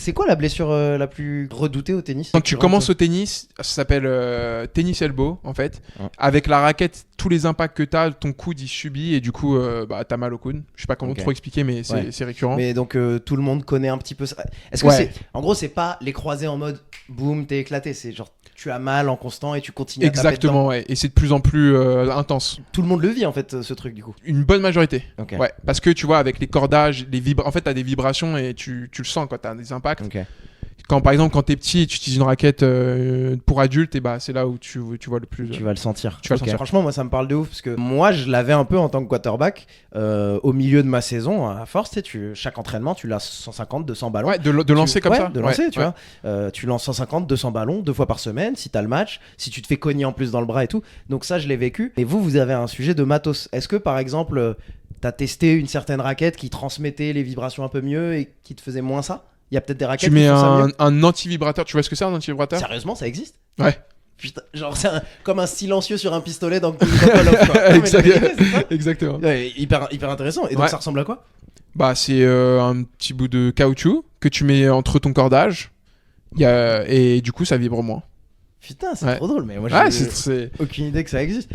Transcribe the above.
C'est quoi la blessure la plus redoutée au tennis? Quand tu commences au tennis, ça s'appelle tennis elbow en fait. Ouais. Avec la raquette, tous les impacts que t'as, ton coude il subit et du coup t'as mal au coude. Je sais pas comment trop expliquer, mais c'est récurrent. Mais donc tout le monde connaît un petit peu ça. Est-ce que c'est, en gros, c'est pas les croisés en mode boum, t'es éclaté, c'est genre tu as mal en constant et tu continues à taper dedans. Exactement, ouais. Et c'est de plus en plus intense. Tout le monde le vit en fait, ce truc du coup. Une bonne majorité. Ok. Ouais, parce que tu vois, avec les cordages, en fait, t'as des vibrations et tu le sens quand t'as des impacts. Ok. Quand par exemple, quand t'es petit et tu utilises une raquette pour adulte, et bah c'est là où tu vois le plus. Tu vas le sentir. Tu vas le sentir. Franchement, moi ça me parle de ouf parce que moi je l'avais un peu en tant que quarterback au milieu de ma saison. À force, chaque entraînement, tu lances 150, 200 ballons. Ouais, de lancer comme ça. De lancer, tu vois. Tu lances 150, 200 ballons 2 fois par semaine si t'as le match, si tu te fais cogner en plus dans le bras et tout. Donc ça, je l'ai vécu. Et vous avez un sujet de matos. Est-ce que par exemple, t'as testé une certaine raquette qui transmettait les vibrations un peu mieux et qui te faisait moins ça? Il y a peut-être des raquettes tu mets qui font ça mieux. un anti-vibrateur. Tu vois ce que c'est un anti-vibrateur? Sérieusement, ça existe? Ouais. Putain, genre c'est comme un silencieux sur un pistolet dans Call of, quoi. Exactement. Ouais, hyper intéressant. Et donc ça ressemble à quoi? Bah c'est un petit bout de caoutchouc que tu mets entre ton cordage. Et du coup ça vibre moins. Putain, c'est trop drôle, mais moi j'ai aucune idée que ça existe.